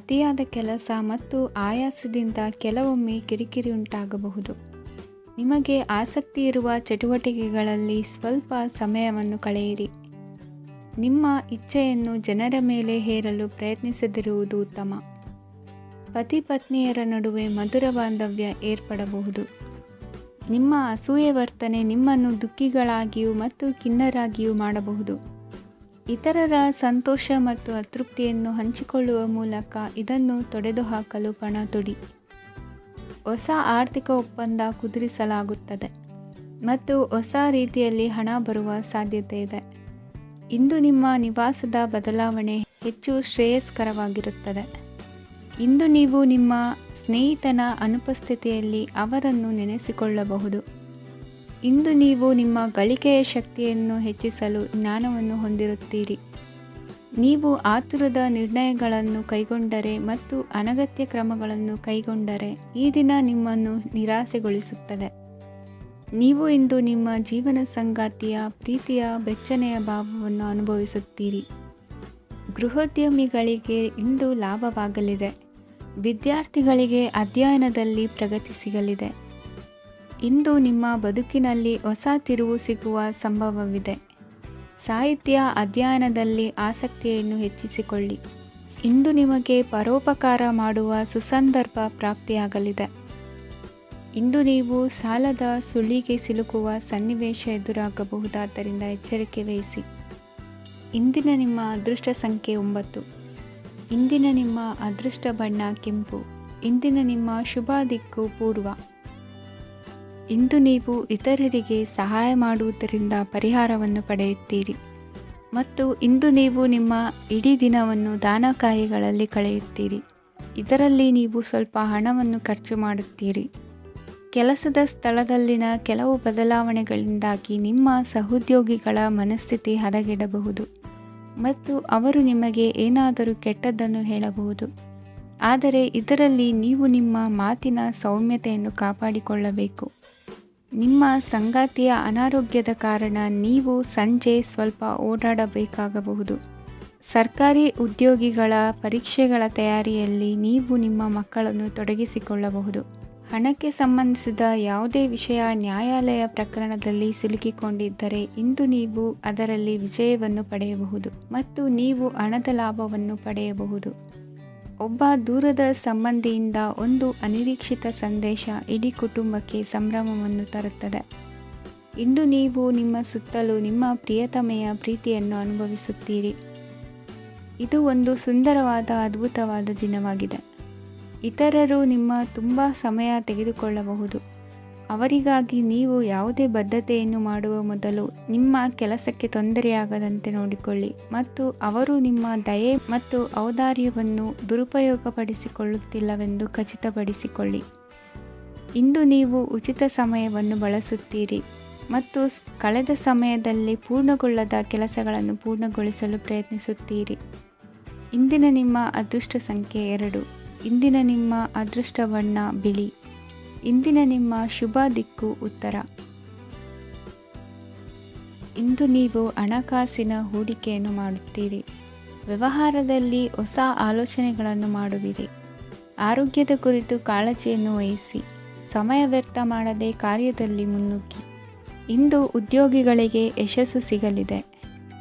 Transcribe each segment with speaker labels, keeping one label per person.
Speaker 1: ಅತಿಯಾದ ಕೆಲಸ ಮತ್ತು ಆಯಾಸದಿಂದ ಕೆಲವೊಮ್ಮೆ ಕಿರಿಕಿರಿ ಉಂಟಾಗಬಹುದು. ನಿಮಗೆ ಆಸಕ್ತಿ ಇರುವ ಚಟುವಟಿಕೆಗಳಲ್ಲಿ ಸ್ವಲ್ಪ ಸಮಯವನ್ನು ಕಳೆಯಿರಿ. ನಿಮ್ಮ ಇಚ್ಛೆಯನ್ನು ಜನರ ಮೇಲೆ ಹೇರಲು ಪ್ರಯತ್ನಿಸದಿರುವುದು ಉತ್ತಮ. ಪತಿ ಪತ್ನಿಯರ ನಡುವೆ ಮಧುರ ಬಾಂಧವ್ಯ ಏರ್ಪಡಬಹುದು. ನಿಮ್ಮ ಅಸೂಯೆ ವರ್ತನೆ ನಿಮ್ಮನ್ನು ದುಃಖಿಗಳಾಗಿಯೂ ಮತ್ತು ಖಿನ್ನರಾಗಿಯೂ ಮಾಡಬಹುದು. ಇತರರ ಸಂತೋಷ ಮತ್ತು ಅತೃಪ್ತಿಯನ್ನು ಹಂಚಿಕೊಳ್ಳುವ ಮೂಲಕ ಇದನ್ನು ತೊಡೆದುಹಾಕಲು ಪಣ ತೊಡಿ. ಹೊಸ ಆರ್ಥಿಕ ಒಪ್ಪಂದ ಕುದುರಿಸಲಾಗುತ್ತದೆ ಮತ್ತು ಹೊಸ ರೀತಿಯಲ್ಲಿ ಹಣ ಬರುವ ಸಾಧ್ಯತೆ ಇದೆ. ಇಂದು ನಿಮ್ಮ ನಿವಾಸದ ಬದಲಾವಣೆ ಹೆಚ್ಚು ಶ್ರೇಯಸ್ಕರವಾಗಿರುತ್ತದೆ. ಇಂದು ನೀವು ನಿಮ್ಮ ಸ್ನೇಹಿತನ ಅನುಪಸ್ಥಿತಿಯಲ್ಲಿ ಅವರನ್ನು ನೆನೆಸಿಕೊಳ್ಳಬಹುದು. ಇಂದು ನೀವು ನಿಮ್ಮ ಗಳಿಕೆಯ ಶಕ್ತಿಯನ್ನು ಹೆಚ್ಚಿಸಲು ಜ್ಞಾನವನ್ನು ಹೊಂದಿರುತ್ತೀರಿ. ನೀವು ಆತುರದ ನಿರ್ಣಯಗಳನ್ನು ಕೈಗೊಂಡರೆ ಮತ್ತು ಅನಗತ್ಯ ಕ್ರಮಗಳನ್ನು ಕೈಗೊಂಡರೆ ಈ ದಿನ ನಿಮ್ಮನ್ನು ನಿರಾಸೆಗೊಳಿಸುತ್ತದೆ. ನೀವು ಇಂದು ನಿಮ್ಮ ಜೀವನ ಸಂಗಾತಿಯ ಪ್ರೀತಿಯ ಬೆಚ್ಚನೆಯ ಭಾವವನ್ನು ಅನುಭವಿಸುತ್ತೀರಿ. ಗೃಹೋದ್ಯಮಿಗಳಿಗೆ ಇಂದು ಲಾಭವಾಗಲಿದೆ. ವಿದ್ಯಾರ್ಥಿಗಳಿಗೆ ಅಧ್ಯಯನದಲ್ಲಿ ಪ್ರಗತಿ ಸಿಗಲಿದೆ. ಇಂದು ನಿಮ್ಮ ಬದುಕಿನಲ್ಲಿ ಹೊಸ ತಿರುವು ಸಿಗುವ ಸಂಭವವಿದೆ. ಸಾಹಿತ್ಯ ಅಧ್ಯಯನದಲ್ಲಿ ಆಸಕ್ತಿಯನ್ನು ಹೆಚ್ಚಿಸಿಕೊಳ್ಳಿ. ಇಂದು ನಿಮಗೆ ಪರೋಪಕಾರ ಮಾಡುವ ಸುಸಂದರ್ಭ ಪ್ರಾಪ್ತಿಯಾಗಲಿದೆ. ಇಂದು ನೀವು ಸಾಲದ ಸುಳಿಗೆ ಸಿಲುಕುವ ಸನ್ನಿವೇಶ ಎದುರಾಗಬಹುದಾದ್ದರಿಂದ ಎಚ್ಚರಿಕೆ ವಹಿಸಿ. ಇಂದಿನ ನಿಮ್ಮ ಅದೃಷ್ಟ ಸಂಖ್ಯೆ 9. ಇಂದಿನ ನಿಮ್ಮ ಅದೃಷ್ಟ ಬಣ್ಣ ಕೆಂಪು. ಇಂದಿನ ನಿಮ್ಮ ಶುಭ ದಿಕ್ಕು ಪೂರ್ವ. ಇಂದು ನೀವು ಇತರರಿಗೆ ಸಹಾಯ ಮಾಡುವುದರಿಂದ ಪರಿಹಾರವನ್ನು ಪಡೆಯುತ್ತೀರಿ ಮತ್ತು ಇಂದು ನೀವು ನಿಮ್ಮ ಇಡೀ ದಿನವನ್ನು ದಾನ ಕಾರ್ಯಗಳಲ್ಲಿ ಕಳೆಯುತ್ತೀರಿ. ಇದರಲ್ಲಿ ನೀವು ಸ್ವಲ್ಪ ಹಣವನ್ನು ಖರ್ಚು ಮಾಡುತ್ತೀರಿ. ಕೆಲಸದ ಸ್ಥಳದಲ್ಲಿನ ಕೆಲವು ಬದಲಾವಣೆಗಳಿಂದಾಗಿ ನಿಮ್ಮ ಸಹೋದ್ಯೋಗಿಗಳ ಮನಸ್ಥಿತಿ ಹದಗೆಡಬಹುದು ಮತ್ತು ಅವರು ನಿಮಗೆ ಏನಾದರೂ ಕೆಟ್ಟದ್ದನ್ನು ಹೇಳಬಹುದು. ಆದರೆ ಇದರಲ್ಲಿ ನೀವು ನಿಮ್ಮ ಮಾತಿನ ಸೌಮ್ಯತೆಯನ್ನು ಕಾಪಾಡಿಕೊಳ್ಳಬೇಕು. ನಿಮ್ಮ ಸಂಗಾತಿಯ ಅನಾರೋಗ್ಯದ ಕಾರಣ ನೀವು ಸಂಜೆ ಸ್ವಲ್ಪ ಓಡಾಡಬೇಕಾಗಬಹುದು. ಸರ್ಕಾರಿ ಉದ್ಯೋಗಿಗಳ ಪರೀಕ್ಷೆಗಳ ತಯಾರಿಯಲ್ಲಿ ನೀವು ನಿಮ್ಮ ಮಕ್ಕಳನ್ನು ತೊಡಗಿಸಿಕೊಳ್ಳಬಹುದು. ಹಣಕ್ಕೆ ಸಂಬಂಧಿಸಿದ ಯಾವುದೇ ವಿಷಯ ನ್ಯಾಯಾಲಯ ಪ್ರಕರಣದಲ್ಲಿ ಸಿಲುಕಿಕೊಂಡಿದ್ದರೆ ಇಂದು ನೀವು ಅದರಲ್ಲಿ ವಿಜಯವನ್ನು ಪಡೆಯಬಹುದು ಮತ್ತು ನೀವು ಹಣದ ಲಾಭವನ್ನು ಪಡೆಯಬಹುದು. ಒಬ್ಬ ದೂರದ ಸಂಬಂಧಿಯಿಂದ ಒಂದು ಅನಿರೀಕ್ಷಿತ ಸಂದೇಶ ಇಡೀ ಕುಟುಂಬಕ್ಕೆ ಸಂಭ್ರಮವನ್ನು ತರುತ್ತದೆ. ಇಂದು ನೀವು ನಿಮ್ಮ ಸುತ್ತಲೂ ನಿಮ್ಮ ಪ್ರಿಯತಮೆಯ ಪ್ರೀತಿಯನ್ನು ಅನುಭವಿಸುತ್ತೀರಿ. ಇದು ಒಂದು ಸುಂದರವಾದ ಅದ್ಭುತವಾದ ದಿನವಾಗಿದೆ. ಇತರರು ನಿಮ್ಮ ತುಂಬ ಸಮಯ ತೆಗೆದುಕೊಳ್ಳಬಹುದು. ಅವರಿಗಾಗಿ ನೀವು ಯಾವುದೇ ಬದ್ಧತೆಯನ್ನು ಮಾಡುವ ಮೊದಲು ನಿಮ್ಮ ಕೆಲಸಕ್ಕೆ ತೊಂದರೆಯಾಗದಂತೆ ನೋಡಿಕೊಳ್ಳಿ ಮತ್ತು ಅವರು ನಿಮ್ಮ ದಯೆ ಮತ್ತು ಔದಾರ್ಯವನ್ನು ದುರುಪಯೋಗಪಡಿಸಿಕೊಳ್ಳುತ್ತಿಲ್ಲವೆಂದು ಖಚಿತಪಡಿಸಿಕೊಳ್ಳಿ. ಇಂದು ನೀವು ಉಚಿತ ಸಮಯವನ್ನು ಬಳಸುತ್ತೀರಿ ಮತ್ತು ಕಳೆದ ಸಮಯದಲ್ಲಿ ಪೂರ್ಣಗೊಳ್ಳದ ಕೆಲಸಗಳನ್ನು ಪೂರ್ಣಗೊಳಿಸಲು ಪ್ರಯತ್ನಿಸುತ್ತೀರಿ. ಇಂದಿನ ನಿಮ್ಮ ಅದೃಷ್ಟ ಸಂಖ್ಯೆ 2. ಇಂದಿನ ನಿಮ್ಮ ಅದೃಷ್ಟ ಬಣ್ಣ ಬಿಳಿ. ಇಂದಿನ ನಿಮ್ಮ ಶುಭ ದಿಕ್ಕು ಉತ್ತರ. ಇಂದು ನೀವು ಹಣಕಾಸಿನ ಹೂಡಿಕೆಯನ್ನು ಮಾಡುತ್ತೀರಿ. ವ್ಯವಹಾರದಲ್ಲಿ ಹೊಸ ಆಲೋಚನೆಗಳನ್ನು ಮಾಡುವಿರಿ. ಆರೋಗ್ಯದ ಕುರಿತು ಕಾಳಜಿಯನ್ನು ವಹಿಸಿ. ಸಮಯ ವ್ಯರ್ಥ ಮಾಡದೆ ಕಾರ್ಯದಲ್ಲಿ ಮುನ್ನುಗ್ಗಿ. ಇಂದು ಉದ್ಯೋಗಿಗಳಿಗೆ ಯಶಸ್ಸು ಸಿಗಲಿದೆ.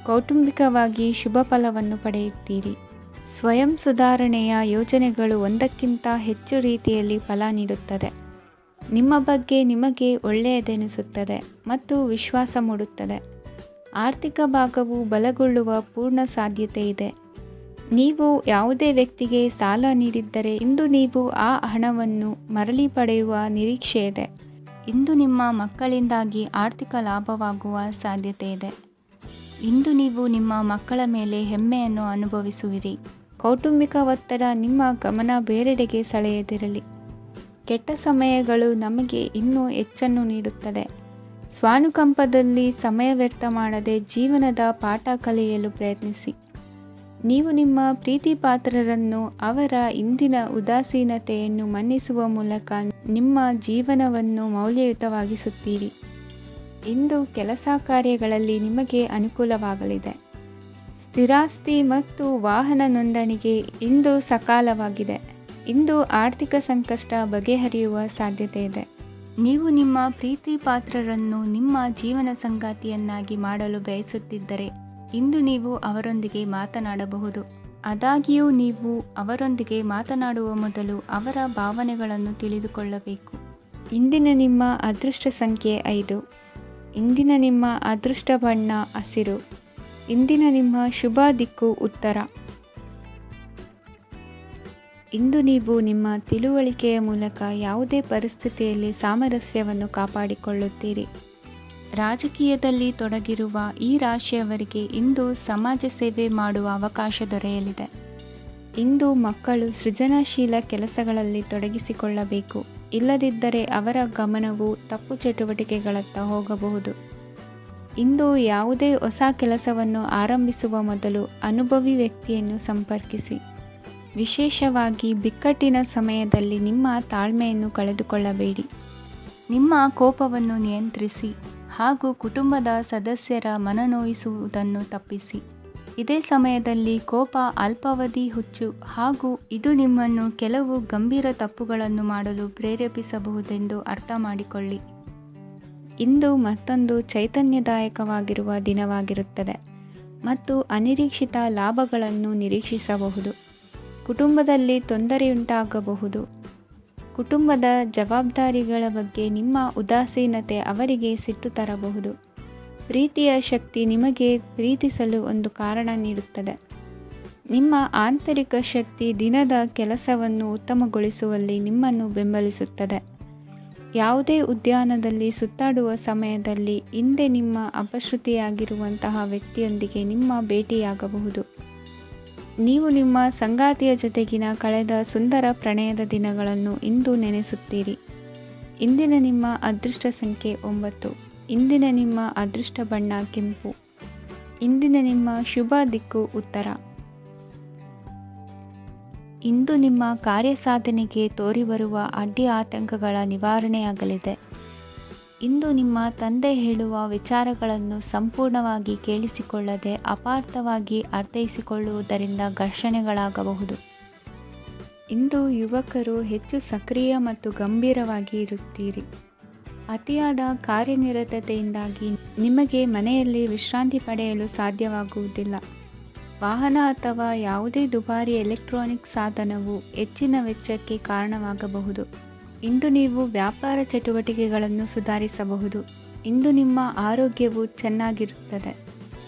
Speaker 1: ಕೌಟುಂಬಿಕವಾಗಿ ಶುಭ ಫಲವನ್ನು ಪಡೆಯುತ್ತೀರಿ. ಸ್ವಯಂ ಸುಧಾರಣೆಯ ಯೋಜನೆಗಳು ಒಂದಕ್ಕಿಂತ ಹೆಚ್ಚು ರೀತಿಯಲ್ಲಿ ಫಲ ನೀಡುತ್ತದೆ. ನಿಮ್ಮ ಬಗ್ಗೆ ನಿಮಗೆ ಒಳ್ಳೆಯದೆನಿಸುತ್ತದೆ ಮತ್ತು ವಿಶ್ವಾಸ ಮೂಡುತ್ತದೆ. ಆರ್ಥಿಕ ಭಾಗವು ಬಲಗೊಳ್ಳುವ ಪೂರ್ಣ ಸಾಧ್ಯತೆ ಇದೆ. ನೀವು ಯಾವುದೇ ವ್ಯಕ್ತಿಗೆ ಸಾಲ ನೀಡಿದ್ದರೆ ಇಂದು ನೀವು ಆ ಹಣವನ್ನು ಮರಳಿ ಪಡೆಯುವ ನಿರೀಕ್ಷೆ ಇದೆ. ಇಂದು ನಿಮ್ಮ ಮಕ್ಕಳಿಂದಾಗಿ ಆರ್ಥಿಕ ಲಾಭವಾಗುವ ಸಾಧ್ಯತೆ ಇದೆ. ಇಂದು ನೀವು ನಿಮ್ಮ ಮಕ್ಕಳ ಮೇಲೆ ಹೆಮ್ಮೆಯನ್ನು ಅನುಭವಿಸುವಿರಿ. ಕೌಟುಂಬಿಕ ಒತ್ತಡ ನಿಮ್ಮ ಗಮನ ಬೇರೆಡೆಗೆ ಸೆಳೆಯದಿರಲಿ. ಕೆಟ್ಟ ಸಮಯಗಳು ನಮಗೆ ಇನ್ನೂ ಹೆಚ್ಚನ್ನು ನೀಡುತ್ತದೆ. ಸ್ವಾನುಕಂಪದಲ್ಲಿ ಸಮಯ ವ್ಯರ್ಥ ಮಾಡದೆ ಜೀವನದ ಪಾಠ ಕಲಿಯಲು ಪ್ರಯತ್ನಿಸಿ. ನೀವು ನಿಮ್ಮ ಪ್ರೀತಿ ಪಾತ್ರರನ್ನು ಅವರ ಇಂದಿನ ಉದಾಸೀನತೆಯನ್ನು ಮನ್ನಿಸುವ ಮೂಲಕ ನಿಮ್ಮ ಜೀವನವನ್ನು ಮೌಲ್ಯಯುತವಾಗಿಸುತ್ತೀರಿ. ಇಂದು ಕೆಲಸ ಕಾರ್ಯಗಳಲ್ಲಿ ನಿಮಗೆ ಅನುಕೂಲವಾಗಲಿದೆ. ಸ್ಥಿರಾಸ್ತಿ ಮತ್ತು ವಾಹನ ನೋಂದಣಿಗೆ ಇಂದು ಸಕಾಲವಾಗಿದೆ. ಇಂದು ಆರ್ಥಿಕ ಸಂಕಷ್ಟ ಬಗೆಹರಿಯುವ ಸಾಧ್ಯತೆ ಇದೆ. ನೀವು ನಿಮ್ಮ ಪ್ರೀತಿ ಪಾತ್ರರನ್ನು ನಿಮ್ಮ ಜೀವನ ಸಂಗಾತಿಯನ್ನಾಗಿ ಮಾಡಲು ಬಯಸುತ್ತಿದ್ದರೆ ಇಂದು ನೀವು ಅವರೊಂದಿಗೆ ಮಾತನಾಡಬಹುದು. ಆದಾಗ್ಯೂ ನೀವು ಅವರೊಂದಿಗೆ ಮಾತನಾಡುವ ಮೊದಲು ಅವರ ಭಾವನೆಗಳನ್ನು ತಿಳಿದುಕೊಳ್ಳಬೇಕು. ಇಂದಿನ ನಿಮ್ಮ ಅದೃಷ್ಟ ಸಂಖ್ಯೆ 5. ಇಂದಿನ ನಿಮ್ಮ ಅದೃಷ್ಟ ಬಣ್ಣ ಹಸಿರು. ಇಂದಿನ ನಿಮ್ಮ ಶುಭ ದಿಕ್ಕು ಉತ್ತರ. ಇಂದು ನೀವು ನಿಮ್ಮ ತಿಳುವಳಿಕೆಯ ಮೂಲಕ ಯಾವುದೇ ಪರಿಸ್ಥಿತಿಯಲ್ಲಿ ಸಾಮರಸ್ಯವನ್ನು ಕಾಪಾಡಿಕೊಳ್ಳುತ್ತೀರಿ. ರಾಜಕೀಯದಲ್ಲಿ ತೊಡಗಿರುವ ಈ ರಾಶಿಯವರಿಗೆ ಇಂದು ಸಮಾಜ ಸೇವೆ ಮಾಡುವ ಅವಕಾಶ ದೊರೆಯಲಿದೆ. ಇಂದು ಮಕ್ಕಳು ಸೃಜನಶೀಲ ಕೆಲಸಗಳಲ್ಲಿ ತೊಡಗಿಸಿಕೊಳ್ಳಬೇಕು. ಇಲ್ಲದಿದ್ದರೆ ಅವರ ಗಮನವು ತಪ್ಪು ಚಟುವಟಿಕೆಗಳತ್ತ ಹೋಗಬಹುದು. ಇಂದು ಯಾವುದೇ ಹೊಸ ಕೆಲಸವನ್ನು ಆರಂಭಿಸುವ ಮೊದಲು ಅನುಭವಿ ವ್ಯಕ್ತಿಯನ್ನು ಸಂಪರ್ಕಿಸಿ. ವಿಶೇಷವಾಗಿ ಬಿಕ್ಕಟ್ಟಿನ ಸಮಯದಲ್ಲಿ ನಿಮ್ಮ ತಾಳ್ಮೆಯನ್ನು ಕಳೆದುಕೊಳ್ಳಬೇಡಿ. ನಿಮ್ಮ ಕೋಪವನ್ನು ನಿಯಂತ್ರಿಸಿ ಹಾಗೂ ಕುಟುಂಬದ ಸದಸ್ಯರ ಮನನೋಯಿಸುವುದನ್ನು ತಪ್ಪಿಸಿ. ಇದೇ ಸಮಯದಲ್ಲಿ ಕೋಪ ಅಲ್ಪಾವಧಿ ಹುಚ್ಚು ಹಾಗೂ ಇದು ನಿಮ್ಮನ್ನು ಕೆಲವು ಗಂಭೀರ ತಪ್ಪುಗಳನ್ನು ಮಾಡಲು ಪ್ರೇರೇಪಿಸಬಹುದೆಂದು ಅರ್ಥ ಮಾಡಿಕೊಳ್ಳಿ. ಇಂದು ಮತ್ತೊಂದು ಚೈತನ್ಯದಾಯಕವಾಗಿರುವ ದಿನವಾಗಿರುತ್ತದೆ ಮತ್ತು ಅನಿರೀಕ್ಷಿತ ಲಾಭಗಳನ್ನು ನಿರೀಕ್ಷಿಸಬಹುದು. ಕುಟುಂಬದಲ್ಲಿ ತೊಂದರೆಯುಂಟಾಗಬಹುದು. ಕುಟುಂಬದ ಜವಾಬ್ದಾರಿಗಳ ಬಗ್ಗೆ ನಿಮ್ಮ ಉದಾಸೀನತೆ ಅವರಿಗೆ ಸಿಟ್ಟು ತರಬಹುದು. ಪ್ರೀತಿಯ ಶಕ್ತಿ ನಿಮಗೆ ಪ್ರೀತಿಸಲು ಒಂದು ಕಾರಣ ನೀಡುತ್ತದೆ. ನಿಮ್ಮ ಆಂತರಿಕ ಶಕ್ತಿ ದಿನದ ಕೆಲಸವನ್ನು ಉತ್ತಮಗೊಳಿಸುವಲ್ಲಿ ನಿಮ್ಮನ್ನು ಬೆಂಬಲಿಸುತ್ತದೆ. ಯಾವುದೇ ಉದ್ಯಾನದಲ್ಲಿ ಸುತ್ತಾಡುವ ಸಮಯದಲ್ಲಿ ಹಿಂದೆ ನಿಮ್ಮ ಅಪಶ್ರುತಿಯಾಗಿರುವಂತಹ ವ್ಯಕ್ತಿಯೊಂದಿಗೆ ನಿಮ್ಮ ಭೇಟಿಯಾಗಬಹುದು. ನೀವು ನಿಮ್ಮ ಸಂಗಾತಿಯ ಜೊತೆಗಿನ ಕಳೆದ ಸುಂದರ ಪ್ರಣಯದ ದಿನಗಳನ್ನು ಇಂದು ನೆನೆಸುತ್ತೀರಿ. ಇಂದಿನ ನಿಮ್ಮ ಅದೃಷ್ಟ ಸಂಖ್ಯೆ 9. ಇಂದಿನ ನಿಮ್ಮ ಅದೃಷ್ಟ ಬಣ್ಣ ಕೆಂಪು. ಇಂದಿನ ನಿಮ್ಮ ಶುಭ ದಿಕ್ಕು ಉತ್ತರ. ಇಂದು ನಿಮ್ಮ ಕಾರ್ಯಸಾಧನೆಗೆ ತೋರಿಬರುವ ಅಡ್ಡಿ ಆತಂಕಗಳ ನಿವಾರಣೆಯಾಗಲಿದೆ. ಇಂದು ನಿಮ್ಮ ತಂದೆ ಹೇಳುವ ವಿಚಾರಗಳನ್ನು ಸಂಪೂರ್ಣವಾಗಿ ಕೇಳಿಸಿಕೊಳ್ಳದೆ ಅಪಾರ್ಥವಾಗಿ ಅರ್ಥೈಸಿಕೊಳ್ಳುವುದರಿಂದ ಘರ್ಷಣೆಗಳಾಗಬಹುದು. ಇಂದು ಯುವಕರು ಹೆಚ್ಚು ಸಕ್ರಿಯ ಮತ್ತು ಗಂಭೀರವಾಗಿ ಇರುತ್ತೀರಿ. ಅತಿಯಾದ ಕಾರ್ಯನಿರತತೆಯಿಂದಾಗಿ ನಿಮಗೆ ಮನೆಯಲ್ಲಿ ವಿಶ್ರಾಂತಿ ಪಡೆಯಲು ಸಾಧ್ಯವಾಗುವುದಿಲ್ಲ. ವಾಹನ ಅಥವಾ ಯಾವುದೇ ದುಬಾರಿ ಎಲೆಕ್ಟ್ರಾನಿಕ್ ಸಾಧನವು ಹೆಚ್ಚಿನ ವೆಚ್ಚಕ್ಕೆ ಕಾರಣವಾಗಬಹುದು. ಇಂದು ನೀವು ವ್ಯಾಪಾರ ಚಟುವಟಿಕೆಗಳನ್ನು ಸುಧಾರಿಸಬಹುದು. ಇಂದು ನಿಮ್ಮ ಆರೋಗ್ಯವು ಚೆನ್ನಾಗಿರುತ್ತದೆ.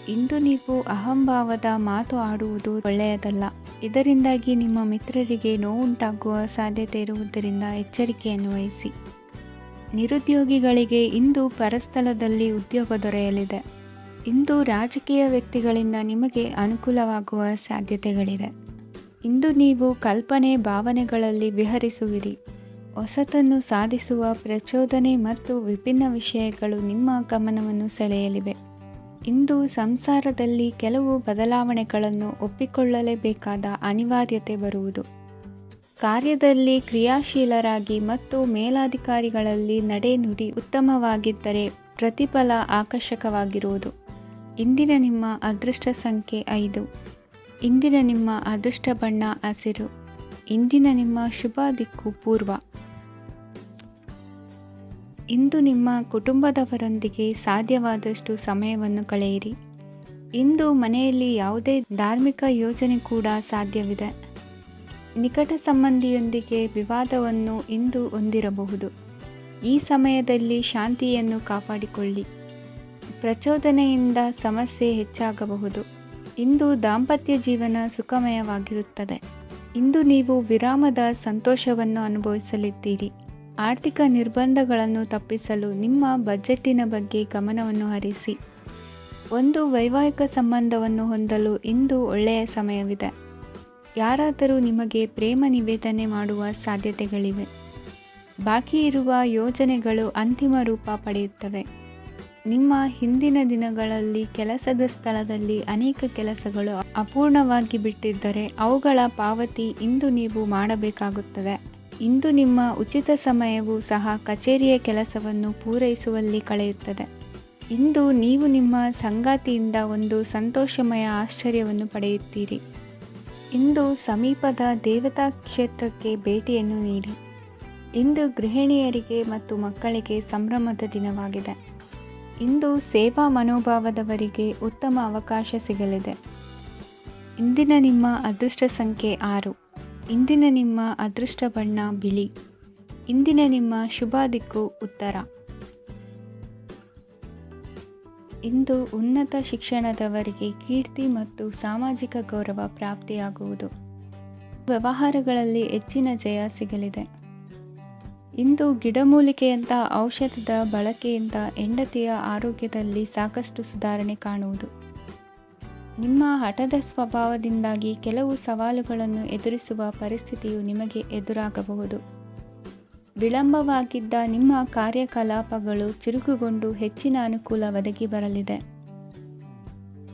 Speaker 1: ಇಂದು ನೀವು ಅಹಂಭಾವದ ಮಾತು ಆಡುವುದು ಒಳ್ಳೆಯದಲ್ಲ. ಇದರಿಂದಾಗಿ ನಿಮ್ಮ ಮಿತ್ರರಿಗೆ ನೋವುಂಟಾಗುವ ಸಾಧ್ಯತೆ ಇರುವುದರಿಂದ ಎಚ್ಚರಿಕೆಯನ್ನು ವಹಿಸಿ. ನಿರುದ್ಯೋಗಿಗಳಿಗೆ ಇಂದು ಪರಸ್ಥಳದಲ್ಲಿ ಉದ್ಯೋಗ ದೊರೆಯಲಿದೆ. ಇಂದು ರಾಜಕೀಯ ವ್ಯಕ್ತಿಗಳಿಂದ ನಿಮಗೆ ಅನುಕೂಲವಾಗುವ ಸಾಧ್ಯತೆಗಳಿದೆ. ಇಂದು ನೀವು ಕಲ್ಪನೆ ಭಾವನೆಗಳಲ್ಲಿ ವಿಹರಿಸುವಿರಿ. ಹೊಸತನ್ನು ಸಾಧಿಸುವ ಪ್ರಚೋದನೆ ಮತ್ತು ವಿಭಿನ್ನ ವಿಷಯಗಳು ನಿಮ್ಮ ಗಮನವನ್ನು ಸೆಳೆಯಲಿವೆ. ಇಂದು ಸಂಸಾರದಲ್ಲಿ ಕೆಲವು ಬದಲಾವಣೆಗಳನ್ನು ಒಪ್ಪಿಕೊಳ್ಳಲೇಬೇಕಾದ ಅನಿವಾರ್ಯತೆ ಬರುವುದು. ಕಾರ್ಯದಲ್ಲಿ ಕ್ರಿಯಾಶೀಲರಾಗಿ ಮತ್ತು ಮೇಲಾಧಿಕಾರಿಗಳಲ್ಲಿ ನಡೆನುಡಿ ಉತ್ತಮವಾಗಿದ್ದರೆ ಪ್ರತಿಫಲ ಆಕರ್ಷಕವಾಗಿರುವುದು. ಇಂದಿನ ನಿಮ್ಮ ಅದೃಷ್ಟ ಸಂಖ್ಯೆ 5. ಇಂದಿನ ನಿಮ್ಮ ಅದೃಷ್ಟ ಬಣ್ಣ ಹಸಿರು. ಇಂದಿನ ನಿಮ್ಮ ಶುಭ ದಿಕ್ಕು ಪೂರ್ವ. ಇಂದು ನಿಮ್ಮ ಕುಟುಂಬದವರೊಂದಿಗೆ ಸಾಧ್ಯವಾದಷ್ಟು ಸಮಯವನ್ನು ಕಳೆಯಿರಿ. ಇಂದು ಮನೆಯಲ್ಲಿ ಯಾವುದೇ ಧಾರ್ಮಿಕ ಯೋಜನೆ ಕೂಡ ಸಾಧ್ಯವಿದೆ. ನಿಕಟ ಸಂಬಂಧಿಯೊಂದಿಗೆ ವಿವಾದವನ್ನು ಇಂದು ಹೊಂದಿರಬಹುದು. ಈ ಸಮಯದಲ್ಲಿ ಶಾಂತಿಯನ್ನು ಕಾಪಾಡಿಕೊಳ್ಳಿ. ಪ್ರಚೋದನೆಯಿಂದ ಸಮಸ್ಯೆ ಹೆಚ್ಚಾಗಬಹುದು. ಇಂದು ದಾಂಪತ್ಯ ಜೀವನ ಸುಖಮಯವಾಗಿರುತ್ತದೆ. ಇಂದು ನೀವು ವಿರಾಮದ ಸಂತೋಷವನ್ನು ಅನುಭವಿಸಲಿದ್ದೀರಿ. ಆರ್ಥಿಕ ನಿರ್ಬಂಧಗಳನ್ನು ತಪ್ಪಿಸಲು ನಿಮ್ಮ ಬಜೆಟ್ಟಿನ ಬಗ್ಗೆ ಗಮನವನ್ನು ಹರಿಸಿ. ಒಂದು ವೈವಾಹಿಕ ಸಂಬಂಧವನ್ನು ಹೊಂದಲು ಇಂದು ಒಳ್ಳೆಯ ಸಮಯವಿದೆ. ಯಾರಾದರೂ ನಿಮಗೆ ಪ್ರೇಮ ನಿವೇದನೆ ಮಾಡುವ ಸಾಧ್ಯತೆಗಳಿವೆ. ಬಾಕಿ ಇರುವ ಯೋಜನೆಗಳು ಅಂತಿಮ ರೂಪ ಪಡೆಯುತ್ತವೆ. ನಿಮ್ಮ ಹಿಂದಿನ ದಿನಗಳಲ್ಲಿ ಕೆಲಸದ ಸ್ಥಳದಲ್ಲಿ ಅನೇಕ ಕೆಲಸಗಳು ಅಪೂರ್ಣವಾಗಿ ಬಿಟ್ಟಿದ್ದರೆ ಅವುಗಳ ಪಾವತಿ ಇಂದು ನೀವು ಮಾಡಬೇಕಾಗುತ್ತದೆ. ಇಂದು ನಿಮ್ಮ ಉಚಿತ ಸಮಯವು ಸಹ ಕಚೇರಿಯ ಕೆಲಸವನ್ನು ಪೂರೈಸುವಲ್ಲಿ ಕಳೆಯುತ್ತದೆ. ಇಂದು ನೀವು ನಿಮ್ಮ ಸಂಗಾತಿಯಿಂದ ಒಂದು ಸಂತೋಷಮಯ ಆಶ್ಚರ್ಯವನ್ನು ಪಡೆಯುತ್ತೀರಿ. ಇಂದು ಸಮೀಪದ ದೇವತಾ ಕ್ಷೇತ್ರಕ್ಕೆ ಭೇಟಿಯನ್ನು ನೀಡಿ. ಇಂದು ಗೃಹಿಣಿಯರಿಗೆ ಮತ್ತು ಮಕ್ಕಳಿಗೆ ಸಂಭ್ರಮದ ದಿನವಾಗಿದೆ. ಇಂದು ಸೇವಾ ಮನೋಭಾವದವರಿಗೆ ಉತ್ತಮ ಅವಕಾಶ ಸಿಗಲಿದೆ. ಇಂದಿನ ನಿಮ್ಮ ಅದೃಷ್ಟ ಸಂಖ್ಯೆ 6. ಇಂದಿನ ನಿಮ್ಮ ಅದೃಷ್ಟ ಬಣ್ಣ ಬಿಳಿ. ಇಂದಿನ ನಿಮ್ಮ ಶುಭ ದಿಕ್ಕು ಉತ್ತರ. ಇಂದು ಉನ್ನತ ಶಿಕ್ಷಣದವರಿಗೆ ಕೀರ್ತಿ ಮತ್ತು ಸಾಮಾಜಿಕ ಗೌರವ ಪ್ರಾಪ್ತಿಯಾಗುವುದು. ವ್ಯವಹಾರಗಳಲ್ಲಿ ಹೆಚ್ಚಿನ ಜಯ ಸಿಗಲಿದೆ. ಇಂದು ಗಿಡಮೂಲಿಕೆಯಂಥ ಔಷಧದ ಬಳಕೆಯಿಂದ ಹೆಂಡತಿಯ ಆರೋಗ್ಯದಲ್ಲಿ ಸಾಕಷ್ಟು ಸುಧಾರಣೆ ಕಾಣುವುದು. ನಿಮ್ಮ ಹಠದ ಸ್ವಭಾವದಿಂದಾಗಿ ಕೆಲವು ಸವಾಲುಗಳನ್ನು ಎದುರಿಸುವ ಪರಿಸ್ಥಿತಿಯು ನಿಮಗೆ ಎದುರಾಗಬಹುದು. ವಿಳಂಬವಾಗಿದ್ದ ನಿಮ್ಮ ಕಾರ್ಯಕಲಾಪಗಳು ಚುರುಕುಗೊಂಡು ಹೆಚ್ಚಿನ ಅನುಕೂಲ ಒದಗಿ ಬರಲಿದೆ.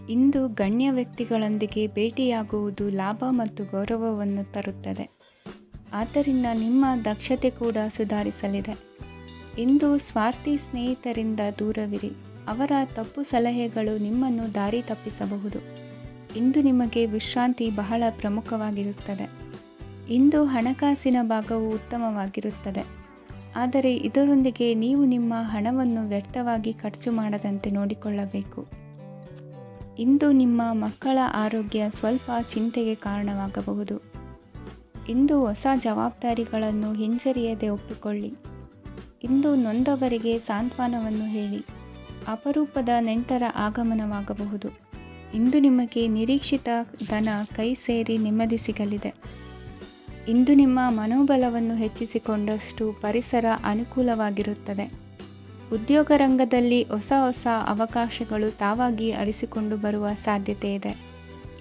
Speaker 1: ಇಂದು ಗಣ್ಯ ವ್ಯಕ್ತಿಗಳೊಂದಿಗೆ ಭೇಟಿಯಾಗುವುದು ಲಾಭ ಮತ್ತು ಗೌರವವನ್ನು ತರುತ್ತದೆ. ಆದ್ದರಿಂದ ನಿಮ್ಮ ದಕ್ಷತೆ ಕೂಡ ಸುಧಾರಿಸಲಿದೆ. ಇಂದು ಸ್ವಾರ್ಥಿ ಸ್ನೇಹಿತರಿಂದ ದೂರವಿರಿ. ಅವರ ತಪ್ಪು ಸಲಹೆಗಳು ನಿಮ್ಮನ್ನು ದಾರಿ ತಪ್ಪಿಸಬಹುದು. ಇಂದು ನಿಮಗೆ ವಿಶ್ರಾಂತಿ ಬಹಳ ಪ್ರಮುಖವಾಗಿರುತ್ತದೆ. ಇಂದು ಹಣಕಾಸಿನ ಭಾಗವು ಉತ್ತಮವಾಗಿರುತ್ತದೆ. ಆದರೆ ಇದರೊಂದಿಗೆ ನೀವು ನಿಮ್ಮ ಹಣವನ್ನು ವ್ಯರ್ಥವಾಗಿ ಖರ್ಚು ಮಾಡದಂತೆ ನೋಡಿಕೊಳ್ಳಬೇಕು. ಇಂದು ನಿಮ್ಮ ಮಕ್ಕಳ ಆರೋಗ್ಯ ಸ್ವಲ್ಪ ಚಿಂತೆಗೆ ಕಾರಣವಾಗಬಹುದು. ಇಂದು ಹೊಸ ಜವಾಬ್ದಾರಿಗಳನ್ನು ಹಿಂಜರಿಯದೆ ಒಪ್ಪಿಕೊಳ್ಳಿ. ಇಂದು ನೊಂದವರಿಗೆ ಸಾಂತ್ವನವನ್ನು ಹೇಳಿ. ಅಪರೂಪದ ನೆಂಟರ ಆಗಮನವಾಗಬಹುದು. ಇಂದು ನಿಮಗೆ ನಿರೀಕ್ಷಿತ ಧನ ಕೈ ಸೇರಿ ನೆಮ್ಮದಿ ಸಿಗಲಿದೆ. ಇಂದು ನಿಮ್ಮ ಮನೋಬಲವನ್ನು ಹೆಚ್ಚಿಸಿಕೊಂಡಷ್ಟು ಪರಿಸರ ಅನುಕೂಲವಾಗಿರುತ್ತದೆ. ಉದ್ಯೋಗ ರಂಗದಲ್ಲಿ ಹೊಸ ಹೊಸ ಅವಕಾಶಗಳು ತಾವಾಗಿ ಅರಿಸಿಕೊಂಡು ಬರುವ ಸಾಧ್ಯತೆ ಇದೆ.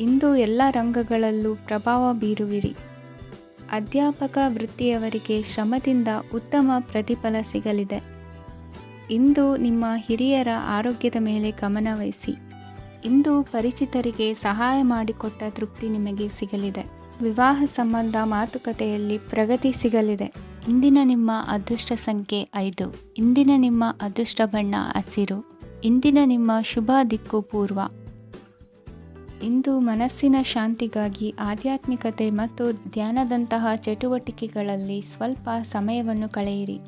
Speaker 1: ಇಂದು ಎಲ್ಲ ರಂಗಗಳಲ್ಲೂ ಪ್ರಭಾವ ಬೀರುವಿರಿ. ಅಧ್ಯಾಪಕ ವೃತ್ತಿಯವರಿಗೆ ಶ್ರಮದಿಂದ ಉತ್ತಮ ಪ್ರತಿಫಲ ಸಿಗಲಿದೆ. ಇಂದು ನಿಮ್ಮ ಹಿರಿಯರ ಆರೋಗ್ಯದ ಮೇಲೆ ಗಮನ ವಹಿಸಿ. ಇಂದು ಪರಿಚಿತರಿಗೆ ಸಹಾಯ ಮಾಡಿಕೊಟ್ಟ ತೃಪ್ತಿ ನಿಮಗೆ ಸಿಗಲಿದೆ. ವಿವಾಹ ಸಂಬಂಧ ಮಾತುಕತೆಯಲ್ಲಿ ಪ್ರಗತಿ ಸಿಗಲಿದೆ. ಇಂದಿನ ನಿಮ್ಮ ಅದೃಷ್ಟ ಸಂಖ್ಯೆ 5. ಇಂದಿನ ನಿಮ್ಮ ಅದೃಷ್ಟ ಬಣ್ಣ ಹಸಿರು. ಇಂದಿನ ನಿಮ್ಮ ಶುಭ ದಿಕ್ಕು ಪೂರ್ವ. ಇಂದು ಮನಸ್ಸಿನ ಶಾಂತಿಗಾಗಿ ಆಧ್ಯಾತ್ಮಿಕತೆ ಮತ್ತು ಧ್ಯಾನದಂತಹ ಚಟುವಟಿಕೆಗಳಲ್ಲಿ ಸ್ವಲ್ಪ ಸಮಯವನ್ನು ಕಳೆಯಿರಿ.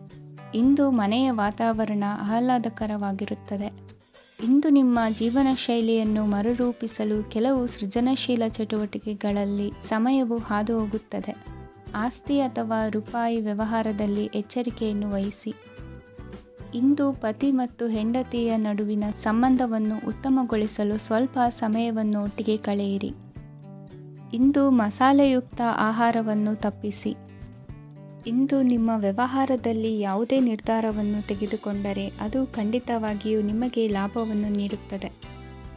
Speaker 1: ಇಂದು ಮನೆಯ ವಾತಾವರಣ ಆಹ್ಲಾದಕರವಾಗಿರುತ್ತದೆ. ಇಂದು ನಿಮ್ಮ ಜೀವನ ಶೈಲಿಯನ್ನು ಮರುರೂಪಿಸಲು ಕೆಲವು ಸೃಜನಶೀಲ ಚಟುವಟಿಕೆಗಳಲ್ಲಿ ಸಮಯವು ಹಾದುಹೋಗುತ್ತದೆ. ಆಸ್ತಿ ಅಥವಾ ರೂಪಾಯಿ ವ್ಯವಹಾರದಲ್ಲಿ ಎಚ್ಚರಿಕೆಯನ್ನು ವಹಿಸಿ. ಇಂದು ಪತಿ ಮತ್ತು ಹೆಂಡತಿಯ ನಡುವಿನ ಸಂಬಂಧವನ್ನು ಉತ್ತಮಗೊಳಿಸಲು ಸ್ವಲ್ಪ ಸಮಯವನ್ನು ಒಟ್ಟಿಗೆ ಕಳೆಯಿರಿ. ಇಂದು ಮಸಾಲೆಯುಕ್ತ ಆಹಾರವನ್ನು ತಪ್ಪಿಸಿ. ಇಂದು ನಿಮ್ಮ ವ್ಯವಹಾರದಲ್ಲಿ ಯಾವುದೇ ನಿರ್ಧಾರವನ್ನು ತೆಗೆದುಕೊಂಡರೆ ಅದು ಖಂಡಿತವಾಗಿಯೂ ನಿಮಗೆ ಲಾಭವನ್ನು ನೀಡುತ್ತದೆ.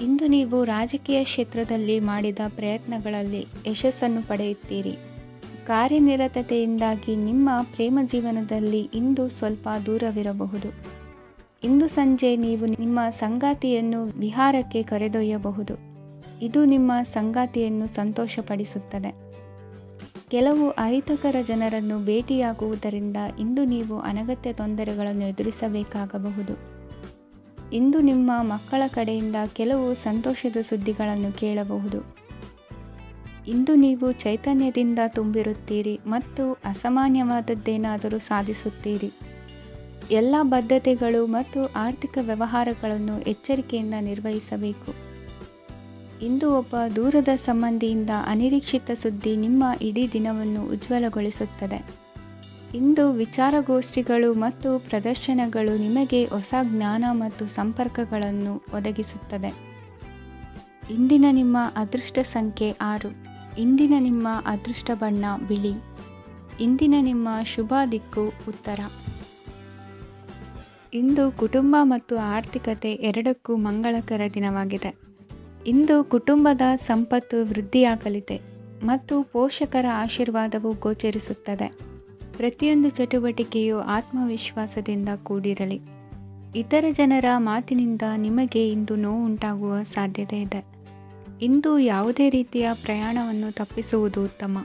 Speaker 1: ಇಂದು ನೀವು ರಾಜಕೀಯ ಕ್ಷೇತ್ರದಲ್ಲಿ ಮಾಡಿದ ಪ್ರಯತ್ನಗಳಲ್ಲಿ ಯಶಸ್ಸನ್ನು ಪಡೆಯುತ್ತೀರಿ. ಕಾರ್ಯನಿರತತೆಯಿಂದಾಗಿ ನಿಮ್ಮ ಪ್ರೇಮ ಜೀವನದಲ್ಲಿ ಇಂದು ಸ್ವಲ್ಪ ದೂರವಿರಬಹುದು. ಇಂದು ಸಂಜೆ ನೀವು ನಿಮ್ಮ ಸಂಗಾತಿಯನ್ನು ವಿಹಾರಕ್ಕೆ ಕರೆದೊಯ್ಯಬಹುದು. ಇದು ನಿಮ್ಮ ಸಂಗಾತಿಯನ್ನು ಸಂತೋಷಪಡಿಸುತ್ತದೆ. ಕೆಲವು ಅಹಿತಕರ ಜನರನ್ನು ಭೇಟಿಯಾಗುವುದರಿಂದ ಇಂದು ನೀವು ಅನಗತ್ಯ ತೊಂದರೆಗಳನ್ನು ಎದುರಿಸಬೇಕಾಗಬಹುದು. ಇಂದು ನಿಮ್ಮ ಮಕ್ಕಳ ಕಡೆಯಿಂದ ಕೆಲವು ಸಂತೋಷದ ಸುದ್ದಿಗಳನ್ನು ಕೇಳಬಹುದು. ಇಂದು ನೀವು ಚೈತನ್ಯದಿಂದ ತುಂಬಿರುತ್ತೀರಿ ಮತ್ತು ಅಸಾಮಾನ್ಯವಾದದ್ದೇನಾದರೂ ಸಾಧಿಸುತ್ತೀರಿ. ಎಲ್ಲ ಬದ್ಧತೆಗಳು ಮತ್ತು ಆರ್ಥಿಕ ವ್ಯವಹಾರಗಳನ್ನು ಎಚ್ಚರಿಕೆಯಿಂದ ನಿರ್ವಹಿಸಬೇಕು. ಇಂದು ಒಬ್ಬ ದೂರದ ಸಂಬಂಧಿಯಿಂದ ಅನಿರೀಕ್ಷಿತ ಸುದ್ದಿ ನಿಮ್ಮ ಇಡೀ ದಿನವನ್ನು ಉಜ್ವಲಗೊಳಿಸುತ್ತದೆ. ಇಂದು ವಿಚಾರಗೋಷ್ಠಿಗಳು ಮತ್ತು ಪ್ರದರ್ಶನಗಳು ನಿಮಗೆ ಹೊಸ ಜ್ಞಾನ ಮತ್ತು ಸಂಪರ್ಕಗಳನ್ನು ಒದಗಿಸುತ್ತದೆ. ಇಂದಿನ ನಿಮ್ಮ ಅದೃಷ್ಟ ಸಂಖ್ಯೆ 6. ಇಂದಿನ ನಿಮ್ಮ ಅದೃಷ್ಟ ಬಣ್ಣ ಬಿಳಿ. ಇಂದಿನ ನಿಮ್ಮ ಶುಭ ದಿಕ್ಕು ಉತ್ತರ. ಇಂದು ಕುಟುಂಬ ಮತ್ತು ಆರ್ಥಿಕತೆ ಎರಡಕ್ಕೂ ಮಂಗಳಕರ ದಿನವಾಗಿದೆ. ಇಂದು ಕುಟುಂಬದ ಸಂಪತ್ತು ವೃದ್ಧಿಯಾಗಲಿದೆ ಮತ್ತು ಪೋಷಕರ ಆಶೀರ್ವಾದವು ಗೋಚರಿಸುತ್ತದೆ. ಪ್ರತಿಯೊಂದು ಚಟುವಟಿಕೆಯು ಆತ್ಮವಿಶ್ವಾಸದಿಂದ ಕೂಡಿರಲಿ. ಇತರ ಜನರ ಮಾತಿನಿಂದ ನಿಮಗೆ ಇಂದು ನೋವು ಉಂಟಾಗುವ ಸಾಧ್ಯತೆ ಇದೆ. ಇಂದು ಯಾವುದೇ ರೀತಿಯ ಪ್ರಯಾಣವನ್ನು ತಪ್ಪಿಸುವುದು ಉತ್ತಮ.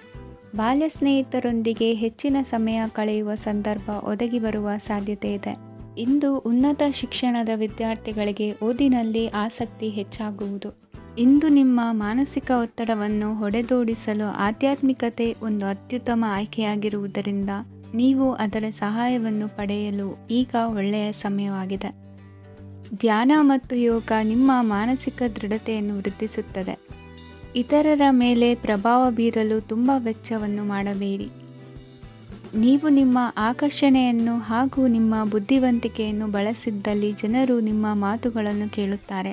Speaker 1: ಬಾಲ್ಯ ಸ್ನೇಹಿತರೊಂದಿಗೆ ಹೆಚ್ಚಿನ ಸಮಯ ಕಳೆಯುವ ಸಂದರ್ಭ ಒದಗಿ ಬರುವ ಸಾಧ್ಯತೆ ಇದೆ. ಇಂದು ಉನ್ನತ ಶಿಕ್ಷಣದ ವಿದ್ಯಾರ್ಥಿಗಳಿಗೆ ಓದಿನಲ್ಲಿ ಆಸಕ್ತಿ ಹೆಚ್ಚಾಗುವುದು. ಇಂದು ನಿಮ್ಮ ಮಾನಸಿಕ ಒತ್ತಡವನ್ನು ಹೊಡೆದೋಡಿಸಲು ಆಧ್ಯಾತ್ಮಿಕತೆ ಒಂದು ಅತ್ಯುತ್ತಮ ಆಯ್ಕೆಯಾಗಿರುವುದರಿಂದ ನೀವು ಅದರ ಸಹಾಯವನ್ನು ಪಡೆಯಲು ಈಗ ಒಳ್ಳೆಯ ಸಮಯವಾಗಿದೆ. ಧ್ಯಾನ ಮತ್ತು ಯೋಗ ನಿಮ್ಮ ಮಾನಸಿಕ ದೃಢತೆಯನ್ನು ವೃದ್ಧಿಸುತ್ತದೆ. ಇತರರ ಮೇಲೆ ಪ್ರಭಾವ ಬೀರಲು ತುಂಬ ವೆಚ್ಚವನ್ನು ಮಾಡಬೇಡಿ. ನೀವು ನಿಮ್ಮ ಆಕರ್ಷಣೆಯನ್ನು ಹಾಗೂ ನಿಮ್ಮ ಬುದ್ಧಿವಂತಿಕೆಯನ್ನು ಬಳಸಿದ್ದಲ್ಲಿ ಜನರು ನಿಮ್ಮ ಮಾತುಗಳನ್ನು ಕೇಳುತ್ತಾರೆ.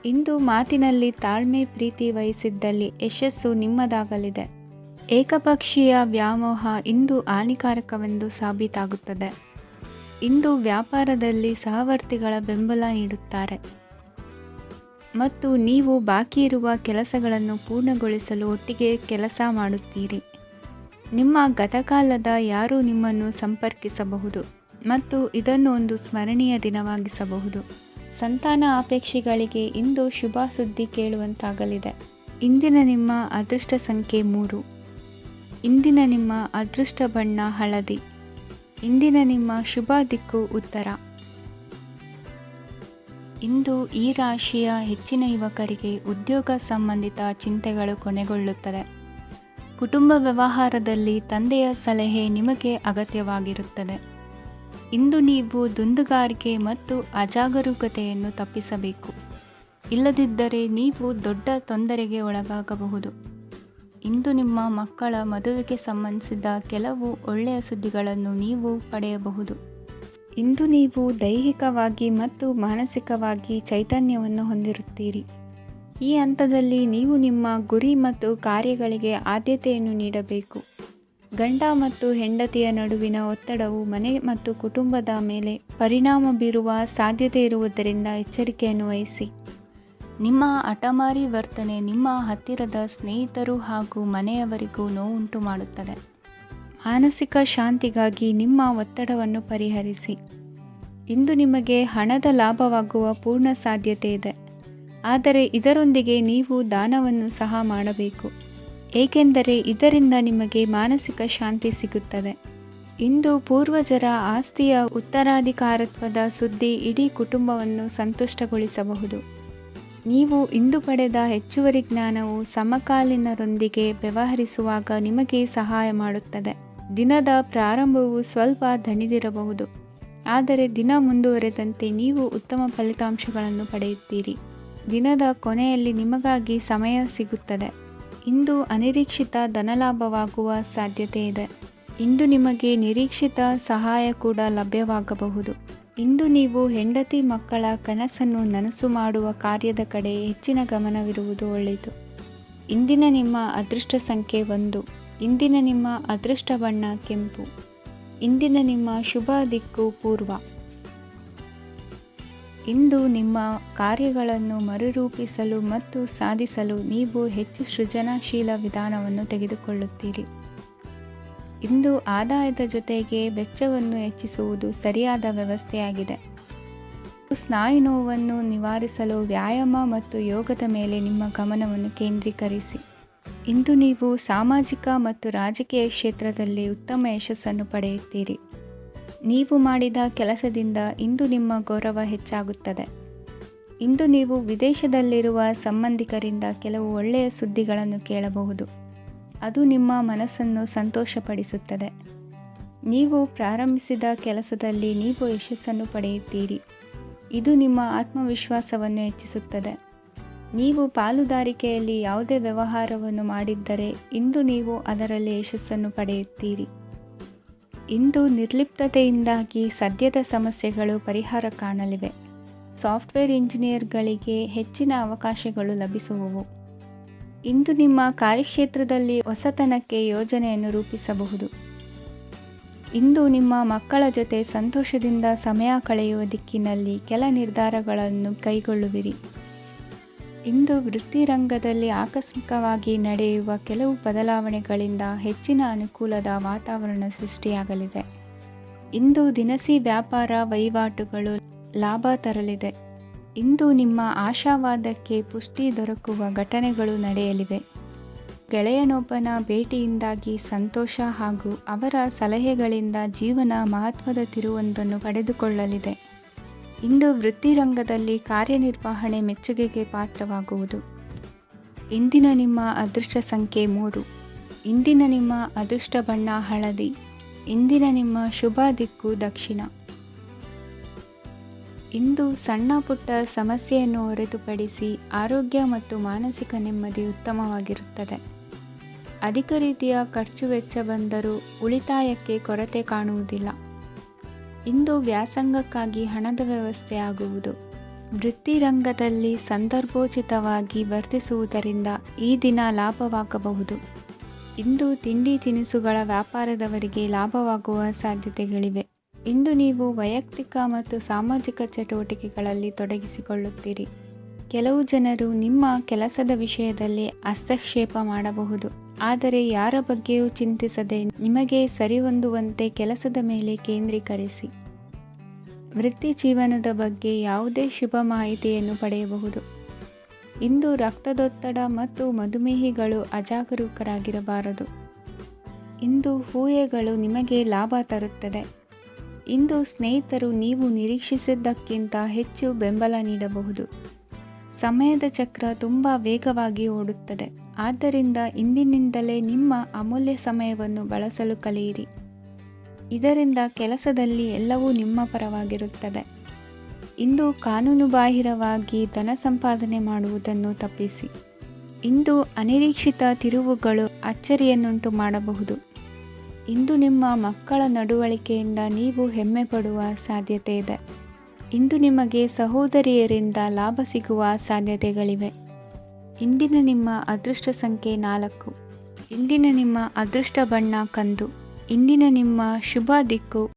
Speaker 1: ಇಂದು ಮಾತಿನಲ್ಲಿ ತಾಳ್ಮೆ ಪ್ರೀತಿ ವಹಿಸಿದ್ದಲ್ಲಿ ಯಶಸ್ಸು ನಿಮ್ಮದಾಗಲಿದೆ. ಏಕಪಕ್ಷೀಯ ವ್ಯಾಮೋಹ ಇಂದು ಹಾನಿಕಾರಕವೆಂದು ಸಾಬೀತಾಗುತ್ತದೆ. ಇಂದು ವ್ಯಾಪಾರದಲ್ಲಿ ಸಹವರ್ತಿಗಳ ಬೆಂಬಲ ನೀಡುತ್ತಾರೆ ಮತ್ತು ನೀವು ಬಾಕಿ ಇರುವ ಕೆಲಸಗಳನ್ನು ಪೂರ್ಣಗೊಳಿಸಲು ಒಟ್ಟಿಗೆ ಕೆಲಸ ಮಾಡುತ್ತೀರಿ. ನಿಮ್ಮ ಗತಕಾಲದ ಯಾರೂ ನಿಮ್ಮನ್ನು ಸಂಪರ್ಕಿಸಬಹುದು ಮತ್ತು ಇದನ್ನು ಒಂದು ಸ್ಮರಣೀಯ ದಿನವಾಗಿಸಬಹುದು. ಸಂತಾನ ಅಪೇಕ್ಷೆಗಳಿಗೆ ಇಂದು ಶುಭ ಸುದ್ದಿ ಕೇಳುವಂತಾಗಲಿದೆ. ಇಂದಿನ ನಿಮ್ಮ ಅದೃಷ್ಟ ಸಂಖ್ಯೆ 3. ಇಂದಿನ ನಿಮ್ಮ ಅದೃಷ್ಟ ಬಣ್ಣ ಹಳದಿ. ಇಂದಿನ ನಿಮ್ಮ ಶುಭ ದಿಕ್ಕು ಉತ್ತರ. ಇಂದು ಈ ರಾಶಿಯ ಹೆಚ್ಚಿನ ಯುವಕರಿಗೆ ಉದ್ಯೋಗ ಸಂಬಂಧಿತ ಚಿಂತೆಗಳು ಕೊನೆಗೊಳ್ಳುತ್ತದೆ. ಕುಟುಂಬ ವ್ಯವಹಾರದಲ್ಲಿ ತಂದೆಯ ಸಲಹೆ ನಿಮಗೆ ಅಗತ್ಯವಾಗಿರುತ್ತದೆ. ಇಂದು ನೀವು ದುಂದುಗಾರಿಕೆ ಮತ್ತು ಅಜಾಗರೂಕತೆಯನ್ನು ತಪ್ಪಿಸಬೇಕು. ಇಲ್ಲದಿದ್ದರೆ ನೀವು ದೊಡ್ಡ ತೊಂದರೆಗೆ ಒಳಗಾಗಬಹುದು. ಇಂದು ನಿಮ್ಮ ಮಕ್ಕಳ ಮದುವೆಗೆ ಸಂಬಂಧಿಸಿದ ಕೆಲವು ಒಳ್ಳೆಯ ಸುದ್ದಿಗಳನ್ನು ನೀವು ಪಡೆಯಬಹುದು. ಇಂದು ನೀವು ದೈಹಿಕವಾಗಿ ಮತ್ತು ಮಾನಸಿಕವಾಗಿ ಚೈತನ್ಯವನ್ನು ಹೊಂದಿರುತ್ತೀರಿ. ಈ ಹಂತದಲ್ಲಿ ನೀವು ನಿಮ್ಮ ಗುರಿ ಮತ್ತು ಕಾರ್ಯಗಳಿಗೆ ಆದ್ಯತೆಯನ್ನು ನೀಡಬೇಕು. ಗಂಡ ಮತ್ತು ಹೆಂಡತಿಯ ನಡುವಿನ ಒತ್ತಡವು ಮನೆ ಮತ್ತು ಕುಟುಂಬದ ಮೇಲೆ ಪರಿಣಾಮ ಬೀರುವ ಸಾಧ್ಯತೆ ಇರುವುದರಿಂದ ಎಚ್ಚರಿಕೆಯನ್ನು ವಹಿಸಿ. ನಿಮ್ಮ ಹಠಮಾರಿ ವರ್ತನೆ ನಿಮ್ಮ ಹತ್ತಿರದ ಸ್ನೇಹಿತರು ಹಾಗೂ ಮನೆಯವರಿಗೂ ನೋವುಂಟು ಮಾಡುತ್ತದೆ. ಮಾನಸಿಕ ಶಾಂತಿಗಾಗಿ ನಿಮ್ಮ ಒತ್ತಡವನ್ನು ಪರಿಹರಿಸಿ. ಇಂದು ನಿಮಗೆ ಹಣದ ಲಾಭವಾಗುವ ಪೂರ್ಣ ಸಾಧ್ಯತೆ ಇದೆ. ಆದರೆ ಇದರೊಂದಿಗೆ ನೀವು ದಾನವನ್ನು ಸಹ ಮಾಡಬೇಕು, ಏಕೆಂದರೆ ಇದರಿಂದ ನಿಮಗೆ ಮಾನಸಿಕ ಶಾಂತಿ ಸಿಗುತ್ತದೆ. ಇಂದು ಪೂರ್ವಜರ ಆಸ್ತಿಯ ಉತ್ತರಾಧಿಕಾರತ್ವದ ಸುದ್ದಿ ಇಡೀ ಕುಟುಂಬವನ್ನು ಸಂತುಷ್ಟಗೊಳಿಸಬಹುದು. ನೀವು ಇಂದು ಪಡೆದ ಹೆಚ್ಚುವರಿ ಜ್ಞಾನವು ಸಮಕಾಲೀನರೊಂದಿಗೆ ವ್ಯವಹರಿಸುವಾಗ ನಿಮಗೆ ಸಹಾಯ ಮಾಡುತ್ತದೆ. ದಿನದ ಪ್ರಾರಂಭವು ಸ್ವಲ್ಪ ದಣಿದಿರಬಹುದು, ಆದರೆ ದಿನ ಮುಂದುವರೆದಂತೆ ನೀವು ಉತ್ತಮ ಫಲಿತಾಂಶಗಳನ್ನು ಪಡೆಯುತ್ತೀರಿ. ದಿನದ ಕೊನೆಯಲ್ಲಿ ನಿಮಗಾಗಿ ಸಮಯ ಸಿಗುತ್ತದೆ. ಇಂದು ಅನಿರೀಕ್ಷಿತ ಧನಲಾಭವಾಗುವ ಸಾಧ್ಯತೆ ಇದೆ. ಇಂದು ನಿಮಗೆ ನಿರೀಕ್ಷಿತ ಸಹಾಯ ಕೂಡ ಲಭ್ಯವಾಗಬಹುದು. ಇಂದು ನೀವು ಹೆಂಡತಿ ಮಕ್ಕಳ ಕನಸನ್ನು ನನಸು ಮಾಡುವ ಕಾರ್ಯದ ಕಡೆ ಹೆಚ್ಚಿನ ಗಮನವಿರುವುದು ಒಳ್ಳೆಯದು. ಇಂದಿನ ನಿಮ್ಮ ಅದೃಷ್ಟ ಸಂಖ್ಯೆ 1. ಇಂದಿನ ನಿಮ್ಮ ಅದೃಷ್ಟ ಬಣ್ಣ ಕೆಂಪು. ಇಂದಿನ ನಿಮ್ಮ ಶುಭ ದಿಕ್ಕು ಪೂರ್ವ. ಇಂದು ನಿಮ್ಮ ಕಾರ್ಯಗಳನ್ನು ಮರುರೂಪಿಸಲು ಮತ್ತು ಸಾಧಿಸಲು ನೀವು ಹೆಚ್ಚು ಸೃಜನಶೀಲ ವಿಧಾನವನ್ನು ತೆಗೆದುಕೊಳ್ಳುತ್ತೀರಿ. ಇಂದು ಆದಾಯದ ಜೊತೆಗೆ ವೆಚ್ಚವನ್ನು ಹೆಚ್ಚಿಸುವುದು ಸರಿಯಾದ ವ್ಯವಸ್ಥೆಯಾಗಿದೆ. ಸ್ನಾಯು ನೋವನ್ನು ನಿವಾರಿಸಲು ವ್ಯಾಯಾಮ ಮತ್ತು ಯೋಗದ ಮೇಲೆ ನಿಮ್ಮ ಗಮನವನ್ನು ಕೇಂದ್ರೀಕರಿಸಿ. ಇಂದು ನೀವು ಸಾಮಾಜಿಕ ಮತ್ತು ರಾಜಕೀಯ ಕ್ಷೇತ್ರದಲ್ಲಿ ಉತ್ತಮ ಯಶಸ್ಸನ್ನು ಪಡೆಯುತ್ತೀರಿ. ನೀವು ಮಾಡಿದ ಕೆಲಸದಿಂದ ಇಂದು ನಿಮ್ಮ ಗೌರವ ಹೆಚ್ಚಾಗುತ್ತದೆ. ಇಂದು ನೀವು ವಿದೇಶದಲ್ಲಿರುವ ಸಂಬಂಧಿಕರಿಂದ ಕೆಲವು ಒಳ್ಳೆಯ ಸುದ್ದಿಗಳನ್ನು ಕೇಳಬಹುದು. ಅದು ನಿಮ್ಮ ಮನಸ್ಸನ್ನು ಸಂತೋಷಪಡಿಸುತ್ತದೆ. ನೀವು ಪ್ರಾರಂಭಿಸಿದ ಕೆಲಸದಲ್ಲಿ ನೀವು ಯಶಸ್ಸನ್ನು ಪಡೆಯುತ್ತೀರಿ. ಇದು ನಿಮ್ಮ ಆತ್ಮವಿಶ್ವಾಸವನ್ನು ಹೆಚ್ಚಿಸುತ್ತದೆ. ನೀವು ಪಾಲುದಾರಿಕೆಯಲ್ಲಿ ಯಾವುದೇ ವ್ಯವಹಾರವನ್ನು ಮಾಡಿದ್ದರೆ ಇಂದು ನೀವು ಅದರಲ್ಲಿ ಯಶಸ್ಸನ್ನು ಪಡೆಯುತ್ತೀರಿ. ಇಂದು ನಿರ್ಲಿಪ್ತತೆಯಿಂದಾಗಿ ಸದ್ಯದ ಸಮಸ್ಯೆಗಳು ಪರಿಹಾರ ಕಾಣಲಿವೆ. ಸಾಫ್ಟ್ವೇರ್ ಇಂಜಿನಿಯರ್ಗಳಿಗೆ ಹೆಚ್ಚಿನ ಅವಕಾಶಗಳು ಲಭಿಸುವವು. ಇಂದು ನಿಮ್ಮ ಕಾರ್ಯಕ್ಷೇತ್ರದಲ್ಲಿ ಹೊಸತನಕ್ಕೆ ಯೋಜನೆಯನ್ನು ರೂಪಿಸಬಹುದು. ಇಂದು ನಿಮ್ಮ ಮಕ್ಕಳ ಜೊತೆ ಸಂತೋಷದಿಂದ ಸಮಯ ಕಳೆಯುವ ದಿಕ್ಕಿನಲ್ಲಿ ಕೆಲ ನಿರ್ಧಾರಗಳನ್ನು ಕೈಗೊಳ್ಳುವಿರಿ. ಇಂದು ವೃತ್ತಿರಂಗದಲ್ಲಿ ಆಕಸ್ಮಿಕವಾಗಿ ನಡೆಯುವ ಕೆಲವು ಬದಲಾವಣೆಗಳಿಂದ ಹೆಚ್ಚಿನ ಅನುಕೂಲದ ವಾತಾವರಣ ಸೃಷ್ಟಿಯಾಗಲಿದೆ. ಇಂದು ದಿನಸಿ ವ್ಯಾಪಾರ ವಹಿವಾಟುಗಳು ಲಾಭ ತರಲಿದೆ. ಇಂದು ನಿಮ್ಮ ಆಶಾವಾದಕ್ಕೆ ಪುಷ್ಟಿ ದೊರಕುವ ಘಟನೆಗಳು ನಡೆಯಲಿವೆ. ಗೆಳೆಯನೊಬ್ಬನ ಭೇಟಿಯಿಂದಾಗಿ ಸಂತೋಷ ಹಾಗೂ ಅವರ ಸಲಹೆಗಳಿಂದ ಜೀವನ ಮಹತ್ವದ ತಿರುವೊಂದನ್ನು ಪಡೆದುಕೊಳ್ಳಲಿದೆ. ಇಂದು ವೃತ್ತಿರಂಗದಲ್ಲಿ ಕಾರ್ಯನಿರ್ವಹಣೆ ಮೆಚ್ಚುಗೆಗೆ ಪಾತ್ರವಾಗುವುದು. ಇಂದಿನ ನಿಮ್ಮ ಅದೃಷ್ಟ ಸಂಖ್ಯೆ 3. ಇಂದಿನ ನಿಮ್ಮ ಅದೃಷ್ಟ ಬಣ್ಣ ಹಳದಿ. ಇಂದಿನ ನಿಮ್ಮ ಶುಭ ದಿಕ್ಕು ದಕ್ಷಿಣ. ಇಂದು ಸಣ್ಣ ಪುಟ್ಟ ಸಮಸ್ಯೆಯನ್ನು ಹೊರತುಪಡಿಸಿ ಆರೋಗ್ಯ ಮತ್ತು ಮಾನಸಿಕ ನೆಮ್ಮದಿ ಉತ್ತಮವಾಗಿರುತ್ತದೆ. ಅಧಿಕ ರೀತಿಯ ಖರ್ಚು ವೆಚ್ಚ ಬಂದರೂ ಉಳಿತಾಯಕ್ಕೆ ಕೊರತೆ ಕಾಣುವುದಿಲ್ಲ. ಇಂದು ವ್ಯಾಸಂಗಕ್ಕಾಗಿ ಹಣದ ವ್ಯವಸ್ಥೆ ಆಗುವುದು. ವೃತ್ತಿರಂಗದಲ್ಲಿ ಸಂದರ್ಭೋಚಿತವಾಗಿ ವರ್ತಿಸುವುದರಿಂದ ಈ ದಿನ ಲಾಭವಾಗಬಹುದು. ಇಂದು ತಿಂಡಿ ತಿನಿಸುಗಳ ವ್ಯಾಪಾರದವರಿಗೆ ಲಾಭವಾಗುವ ಸಾಧ್ಯತೆಗಳಿವೆ. ಇಂದು ನೀವು ವೈಯಕ್ತಿಕ ಮತ್ತು ಸಾಮಾಜಿಕ ಚಟುವಟಿಕೆಗಳಲ್ಲಿ ತೊಡಗಿಸಿಕೊಳ್ಳುತ್ತೀರಿ. ಕೆಲವು ಜನರು ನಿಮ್ಮ ಕೆಲಸದ ವಿಷಯದಲ್ಲಿ ಹಸ್ತಕ್ಷೇಪ ಮಾಡಬಹುದು, ಆದರೆ ಯಾರ ಬಗ್ಗೆಯೂ ಚಿಂತಿಸದೆ ನಿಮಗೆ ಸರಿಹೊಂದುವಂತೆ ಕೆಲಸದ ಮೇಲೆ ಕೇಂದ್ರೀಕರಿಸಿ. ವೃತ್ತಿ ಜೀವನದ ಬಗ್ಗೆ ಯಾವುದೇ ಶುಭ ಮಾಹಿತಿಯನ್ನು ಪಡೆಯಬಹುದು. ಇಂದು ರಕ್ತದೊತ್ತಡ ಮತ್ತು ಮಧುಮೇಹಿಗಳು ಅಜಾಗರೂಕರಾಗಿರಬಾರದು. ಇಂದು ಊಹೆಗಳು ನಿಮಗೆ ಲಾಭ ತರುತ್ತದೆ. ಇಂದು ಸ್ನೇಹಿತರು ನೀವು ನಿರೀಕ್ಷಿಸಿದ್ದಕ್ಕಿಂತ ಹೆಚ್ಚು ಬೆಂಬಲ ನೀಡಬಹುದು. ಸಮಯದ ಚಕ್ರ ತುಂಬ ವೇಗವಾಗಿ ಓಡುತ್ತದೆ. ಆದ್ದರಿಂದ ಇಂದಿನಿಂದಲೇ ನಿಮ್ಮ ಅಮೂಲ್ಯ ಸಮಯವನ್ನು ಬಳಸಲು ಕಲಿಯಿರಿ. ಇದರಿಂದ ಕೆಲಸದಲ್ಲಿ ಎಲ್ಲವೂ ನಿಮ್ಮ ಪರವಾಗಿರುತ್ತದೆ. ಇಂದು ಕಾನೂನುಬಾಹಿರವಾಗಿ ಧನ ಸಂಪಾದನೆ ಮಾಡುವುದನ್ನು ತಪ್ಪಿಸಿ. ಇಂದು ಅನಿರೀಕ್ಷಿತ ತಿರುವುಗಳು ಅಚ್ಚರಿಯನ್ನುಂಟು ಮಾಡಬಹುದು. ಇಂದು ನಿಮ್ಮ ಮಕ್ಕಳ ನಡವಳಿಕೆಯಿಂದ ನೀವು ಹೆಮ್ಮೆ ಪಡುವ ಸಾಧ್ಯತೆ ಇದೆ. ಇಂದು ನಿಮಗೆ ಸಹೋದರಿಯರಿಂದ ಲಾಭ ಸಿಗುವ ಸಾಧ್ಯತೆಗಳಿವೆ. ಇಂದಿನ ನಿಮ್ಮ ಅದೃಷ್ಟ ಸಂಖ್ಯೆ 4. ಇಂದಿನ ನಿಮ್ಮ ಅದೃಷ್ಟ ಬಣ್ಣ ಕಂದು. ಇಂದಿನ ನಿಮ್ಮ ಶುಭ ದಿಕ್ಕು